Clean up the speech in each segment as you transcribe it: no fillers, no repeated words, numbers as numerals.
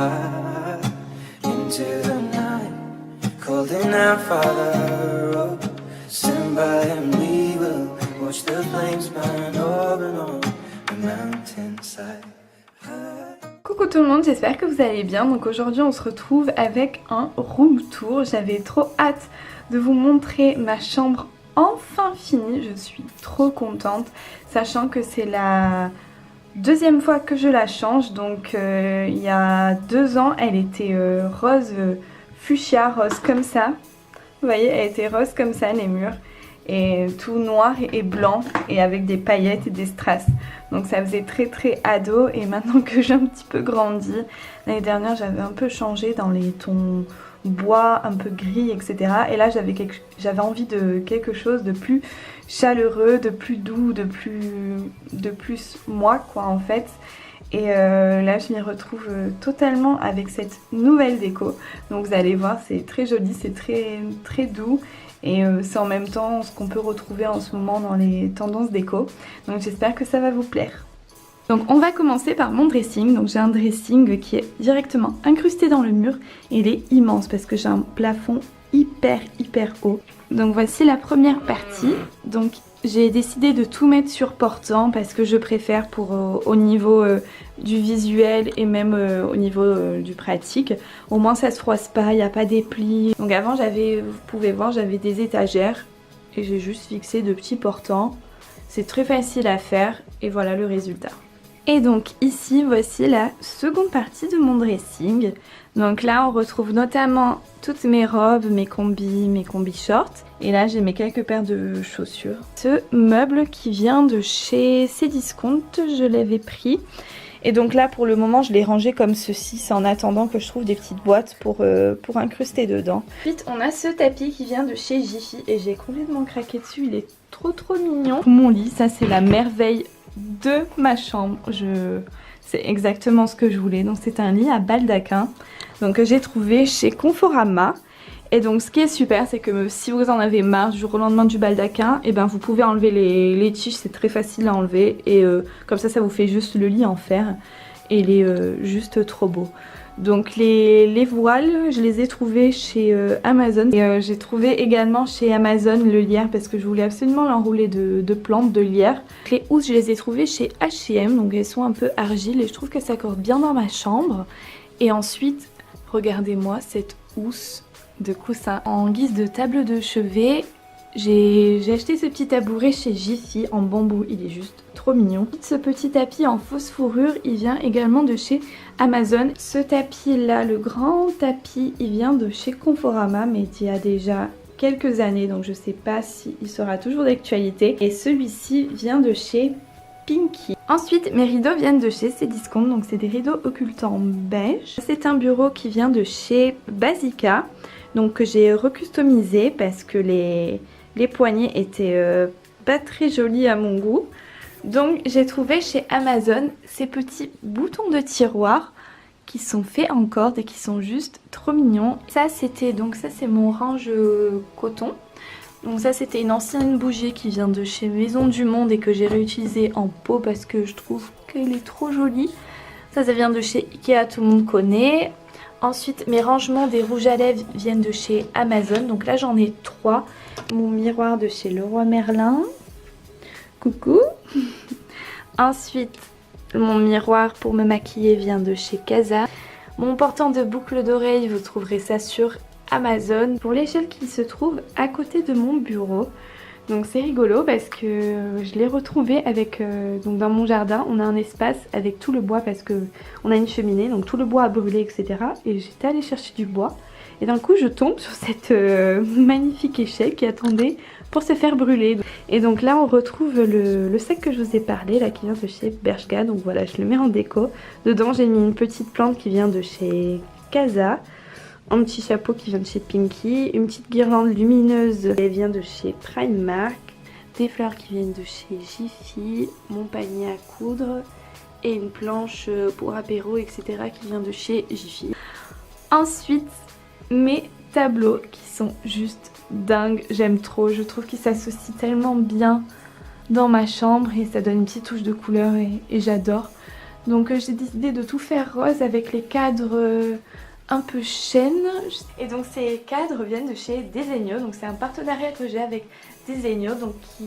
high into the night, calling our Father, oh, stand by and we will watch the flames burn over and on the mountainside. Coucou tout le monde, j'espère que vous allez bien. Donc aujourd'hui on se retrouve avec un room tour. J'avais trop hâte de vous montrer ma chambre enfin finie. Je suis trop contente, sachant que c'est la deuxième fois que je la change. Donc il y a 2 ans elle était rose fuchsia, rose comme ça. Vous voyez, elle était rose comme ça les murs. Et tout noir et blanc et avec des paillettes et des strass. Donc ça faisait très ado. Et maintenant que j'ai un petit peu grandi, l'année dernière j'avais un peu changé dans les tons bois, un peu gris, etc. Et là j'avais envie de quelque chose de plus chaleureux, de plus doux, de plus moi quoi en fait. Et là je m'y retrouve totalement avec cette nouvelle déco. Donc vous allez voir, c'est très joli, c'est très doux. Et c'est en même temps ce qu'on peut retrouver en ce moment dans les tendances déco. Donc j'espère que ça va vous plaire. Donc on va commencer par mon dressing. Donc j'ai un dressing qui est directement incrusté dans le mur. Et il est immense parce que j'ai un plafond hyper haut. Donc voici la première partie. Donc j'ai décidé de tout mettre sur portant parce que je préfère pour au niveau du visuel et même au niveau du pratique. Au moins ça se froisse pas, il n'y a pas des plis. Donc avant vous pouvez voir, j'avais des étagères et j'ai juste fixé de petits portants. C'est très facile à faire et voilà le résultat. Et donc ici voici la seconde partie de mon dressing. Donc là on retrouve notamment toutes mes robes, mes combis shorts. Et là j'ai mes quelques paires de chaussures. Ce meuble qui vient de chez Cdiscount, je l'avais pris. Et donc là pour le moment je l'ai rangé comme ceci. C'est en attendant que je trouve des petites boîtes pour incruster dedans. Ensuite on a ce tapis qui vient de chez Jiffy. Et j'ai complètement craqué dessus, il est trop mignon. Mon lit, ça c'est la merveille de ma chambre. C'est exactement ce que je voulais. Donc c'est un lit à baldaquin que j'ai trouvé chez Conforama. Et donc ce qui est super, c'est que si vous en avez marre du jour au lendemain du baldaquin, et ben vous pouvez enlever les tiges, c'est très facile à enlever. Et comme ça vous fait juste le lit en fer. Et il est juste trop beau. Donc les voiles, je les ai trouvées chez Amazon. Et j'ai trouvé également chez Amazon le lierre parce que je voulais absolument l'enrouler de plantes de lierre. Les housses, je les ai trouvées chez H&M, donc elles sont un peu argile et je trouve que ça accorde bien dans ma chambre. Et ensuite, regardez-moi cette housse de coussin en guise de table de chevet. J'ai acheté ce petit tabouret chez Jiffy en bambou, il est juste trop mignon. Ce petit tapis en fausse fourrure, il vient également de chez Amazon. Ce tapis là, le grand tapis, il vient de chez Conforama mais il y a déjà quelques années, donc je sais pas s'il sera toujours d'actualité. Et celui-ci vient de chez Pinky. Ensuite mes rideaux viennent de chez Cdiscount, donc c'est des rideaux occultants beige. C'est un bureau qui vient de chez Basica, donc que j'ai recustomisé parce que les poignées étaient pas très jolies à mon goût. Donc j'ai trouvé chez Amazon ces petits boutons de tiroir qui sont faits en corde et qui sont juste trop mignons. Ça c'est mon range coton. Donc ça c'était une ancienne bougie qui vient de chez Maison du Monde et que j'ai réutilisée en pot parce que je trouve qu'elle est trop jolie. Ça vient de chez Ikea, tout le monde connaît. Ensuite mes rangements des rouges à lèvres viennent de chez Amazon. Donc là j'en ai 3. Mon miroir de chez Leroy Merlin. Coucou. Ensuite mon miroir pour me maquiller vient de chez Casa. Mon portant de boucles d'oreilles, vous trouverez ça sur Amazon. Pour l'échelle qui se trouve à côté de mon bureau. Donc c'est rigolo parce que je l'ai retrouvé avec donc dans mon jardin on a un espace avec tout le bois parce que on a une cheminée, donc tout le bois a brûlé, etc. Et j'étais allée chercher du bois et d'un coup je tombe sur cette magnifique échelle qui attendait pour se faire brûler. Et donc là on retrouve le sac que je vous ai parlé là qui vient de chez Bershka. Donc voilà, je le mets en déco. Dedans j'ai mis une petite plante qui vient de chez Casa. Un petit chapeau qui vient de chez Pinky, une petite guirlande lumineuse, elle vient de chez Primark, des fleurs qui viennent de chez Jiffy, mon panier à coudre et une planche pour apéro, etc. qui vient de chez Jiffy. Ensuite, mes tableaux qui sont juste dingues, j'aime trop, je trouve qu'ils s'associent tellement bien dans ma chambre et ça donne une petite touche de couleur et j'adore. Donc j'ai décidé de tout faire rose avec les cadres un peu chêne. Et donc ces cadres viennent de chez Desenio, donc c'est un partenariat que j'ai avec Desenio, donc qui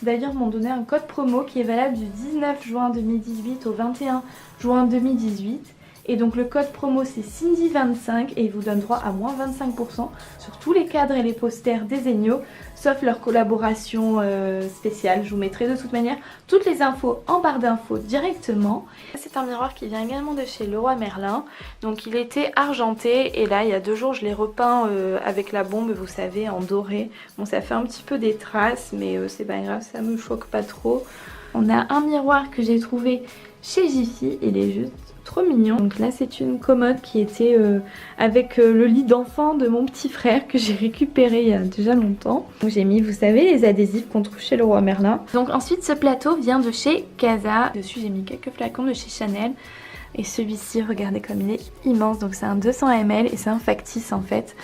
d'ailleurs m'ont donné un code promo qui est valable du 19 juin 2018 au 21 juin 2018. Et donc le code promo c'est Cindy25 et il vous donne droit à moins 25% sur tous les cadres et les posters Desenio, sauf leur collaboration spéciale. Je vous mettrai de toute manière toutes les infos en barre d'infos directement. C'est un miroir qui vient également de chez Leroy Merlin. Donc il était argenté et là il y a 2 jours je l'ai repeint avec la bombe, vous savez, en doré. Bon, ça fait un petit peu des traces mais c'est pas grave, ça me choque pas trop. On a un miroir que j'ai trouvé chez Jiffy, il est juste trop mignon. Donc là c'est une commode qui était avec le lit d'enfant de mon petit frère que j'ai récupéré il y a déjà longtemps. Donc j'ai mis, vous savez, les adhésifs qu'on trouve chez Leroy Merlin. Donc ensuite ce plateau vient de chez Casa. Dessus j'ai mis quelques flacons de chez Chanel. Et celui-ci, regardez comme il est immense. Donc c'est un 200 ml et c'est un factice en fait.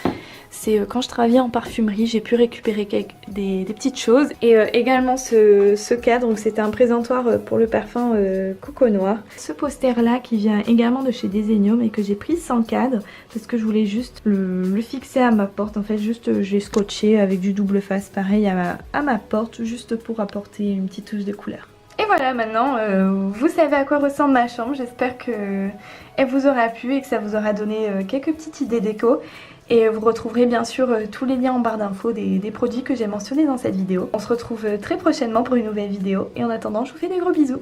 C'est quand je travaillais en parfumerie, j'ai pu récupérer des petites choses. Et également ce cadre, donc c'était un présentoir pour le parfum Coco Noir. Ce poster là qui vient également de chez Desenio mais que j'ai pris sans cadre parce que je voulais juste le fixer à ma porte. En fait juste je l'ai scotché avec du double face pareil à ma porte juste pour apporter une petite touche de couleur. Et voilà, maintenant vous savez à quoi ressemble ma chambre. J'espère qu'elle vous aura plu et que ça vous aura donné quelques petites idées déco. Et vous retrouverez bien sûr tous les liens en barre d'infos des produits que j'ai mentionnés dans cette vidéo. On se retrouve très prochainement pour une nouvelle vidéo. Et en attendant, je vous fais des gros bisous.